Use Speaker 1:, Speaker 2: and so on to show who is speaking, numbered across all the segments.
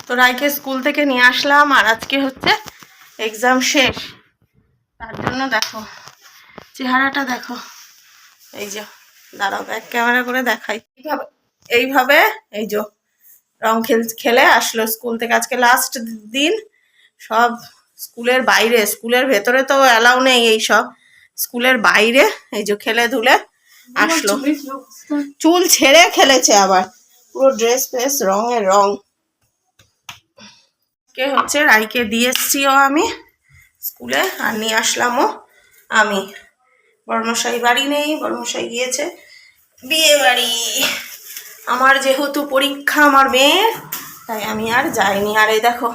Speaker 1: তো রাইকে স্কুল থেকে নিয়ে আসলাম, আর আজকে হচ্ছে এক্সাম শেষ। তার জন্য দেখো চেহারাটা দেখো, এই যে দাঁড়াও ব্যাক ক্যামেরা করে দেখাই। এইভাবে এই যে রং খেলে আসলো স্কুল থেকে। আজকে লাস্ট দিন, সব স্কুলের বাইরে, স্কুলের ভেতরে তো অ্যালাউ নেই এই সব, স্কুলের বাইরে এই যে খেলে ধুলে আসলো। চুল ছেড়ে খেলেছে আবার, পুরো ড্রেস ফ্রেস রঙের রং। কে হচ্ছে রাইকে দিয়ে এসছিও আমি স্কুলে, আর নিয়ে আসলামও আমি। বড়মশাই বাড়ি নেই, বড়মশাই গিয়েছে বিয়ে বাড়ি। আমার যেহেতু পরীক্ষা আমার মেয়ের, তাই আমি আর যাইনি। আর এই দেখো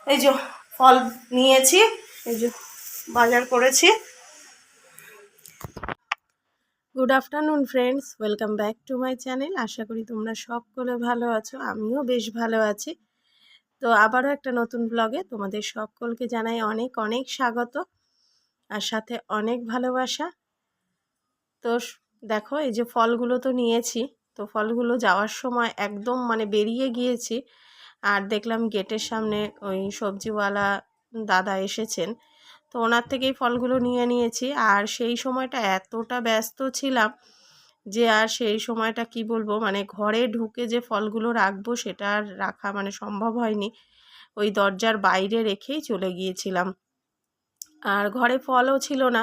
Speaker 1: এই যে ফল নিয়েছি, এই যে বাজার করেছি। Good afternoon friends, welcome back to my channel. আশা করি তোমরা সকলে ভালো আছো, আমিও বেশ ভালো আছি। তো আবারও একটা নতুন ব্লগে তোমাদের সকলকে জানাই অনেক অনেক স্বাগত, আর সাথে অনেক ভালোবাসা। তো দেখো এই যে ফলগুলো তো নিয়েছি, তো ফলগুলো যাওয়ার সময় একদম মানে বেরিয়ে গিয়েছি, আর দেখলাম গেটের সামনে ওই সবজিওয়ালা দাদা এসেছেন, তো ওনার থেকেই ফলগুলো নিয়ে নিয়েছি। আর সেই সময়টা এতটা ব্যস্ত ছিলাম যে আর সেই সময়টা কি বলবো, মানে ঘরে ঢুকে যে ফলগুলো রাখবো সেটা আর রাখা মানে সম্ভব হয়নি, ওই দরজার বাইরে রেখেই চলে গিয়েছিলাম। আর ঘরে ফলও ছিল না,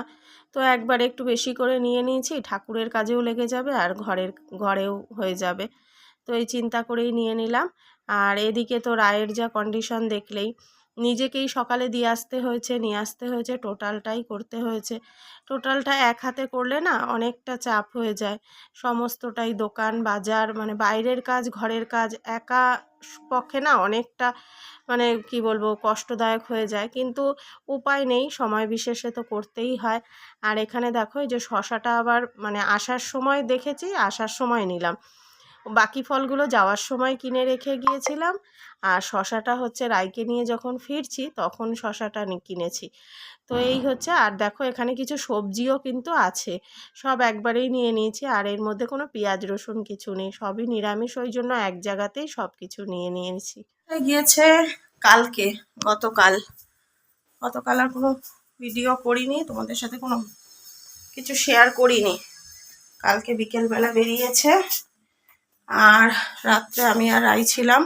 Speaker 1: তো একবার একটু বেশি করে নিয়ে নিয়েছি, ঠাকুরের কাজেও লেগে যাবে আর ঘরেও হয়ে যাবে, তো এই চিন্তা করেই নিয়ে নিলাম। আর এদিকে তো রায়ের যা কন্ডিশন দেখলেই, নিজেকেই সকালে দিয়ে আসতে হয়েছে, নিয়ে আসতে হয়েছে, টোটালটাই করতে হয়েছে। টোটালটা এক হাতে করলে না অনেকটা চাপ হয়ে যায়, সমস্তটাই দোকান বাজার মানে বাইরের কাজ ঘরের কাজ একা পক্ষে না অনেকটা মানে কি বলবো কষ্টদায়ক হয়ে যায়, কিন্তু উপায় নেই, সময় বিশেষে তো করতেই হয়। আর এখানে দেখো এই যে শশাটা আবার মানে আসার সময় দেখেছি, আসার সময় নিলাম। বাকি ফলগুলো যাওয়ার সময় কিনে রেখে গিয়েছিলাম, আর শশাটা হচ্ছে রাইকে নিয়ে যখন ফিরছি তখন শশাটা কিনেছি। তো এই হচ্ছে। আর দেখো এখানে কিছু সবজিও কিন্তু আছে, সব একবারেই নিয়ে নিয়েছি। আর এর মধ্যে কোনো পেঁয়াজ রসুন কিছু নেই, সবই নিরামিষ, ওই জন্য এক জায়গাতেই সব কিছু নিয়ে নিয়েছি। গিয়েছে কালকে, গতকাল আর কোনো ভিডিও করিনি, তোমাদের সাথে কোনো কিছু শেয়ার করিনি। কালকে বিকেলবেলা বেরিয়েছে, আর রাত্রে আমি আর রাই ছিলাম,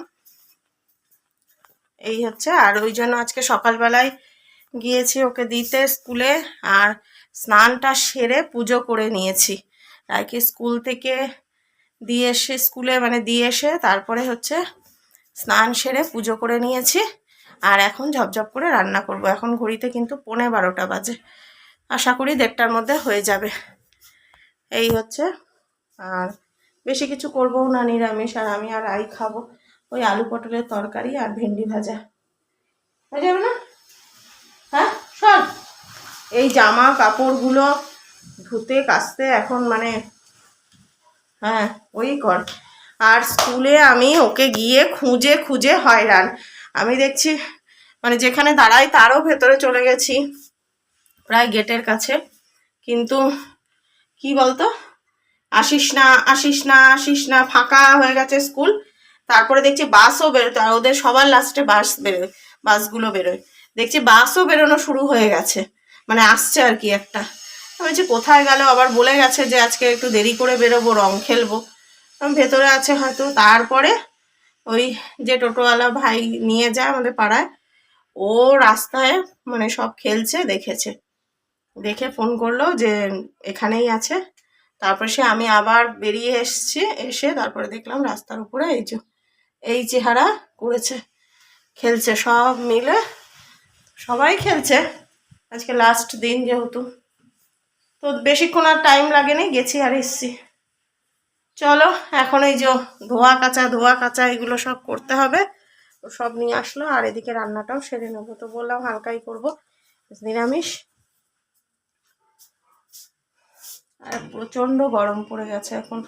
Speaker 1: এই হচ্ছে। আর ওই জন্য আজকে সকালবেলায় গিয়েছি ওকে দিতে স্কুলে, আর স্নানটা সেরে পুজো করে নিয়েছি। রাইকে স্কুল থেকে দিয়ে এসে স্কুলে মানে দিয়ে এসে তারপরে হচ্ছে স্নান সেরে পুজো করে নিয়েছি। আর এখন ঝপঝপ করে রান্না করব। এখন ঘড়িতে কিন্তু 11:15 বাজে, আশা করি 1:30টার মধ্যে হয়ে যাবে। এই হচ্ছে। আর বেশি কিছু করবো না, নিরামিষ, আর আমি আর রাই খাবো ওই আলু পটলের তরকারি আর ভেন্ডি ভাজা, হয়ে যাবে না? হ্যাঁ সব এই জামা কাপড়গুলো ধুতে কাচতে এখন মানে হ্যাঁ ওই কর। আর স্কুলে আমি ওকে গিয়ে খুঁজে খুঁজে হয়রান, আমি দেখছি মানে যেখানে দাঁড়াই তারও ভেতরে চলে গেছি প্রায় গেটের কাছে, কিন্তু কি বলতো আসিস না আসিস না আসিস না, ফাঁকা হয়ে গেছে স্কুল। তারপরে দেখছি বাসও বেরোতে, আর ওদের সবার লাস্টে বাস বেরোয়, বাসগুলো বেরোয়, দেখছি বাসও বেরোনো শুরু হয়ে গেছে, মানে আসছে আর কি একটা। বলছি কোথায় গেল, আবার বলে গেছে যে আজকে একটু দেরি করে বেরোবো, রং খেলবো, ভেতরে আছে হয়তো। তারপরে ওই যে টোটোওয়ালা ভাই নিয়ে যায় আমাদের পাড়ায়, ও রাস্তায় মানে সব খেলছে দেখেছে, দেখে ফোন করলো যে এখানেই আছে। তারপর সে আমি আবার বেরিয়ে এসছি, এসে তারপরে দেখলাম রাস্তার উপরে এই যে এই চেহারা করেছে, খেলছে সব মিলে, সবাই খেলছে। আজকে লাস্ট দিন যেহেতু, তো বেশিক্ষণ আর টাইম লাগেনি, গেছি আর এসছি। চলো এখন এই যে ধোয়া কাচা এগুলো সব করতে হবে, তো সব নিয়ে আসলো। আর এদিকে রান্নাটাও সেরে নেবো, তো বললাম হালকাই করবো, নিরামিষ। আর প্রচণ্ড গরম পড়ে গেছে এখন,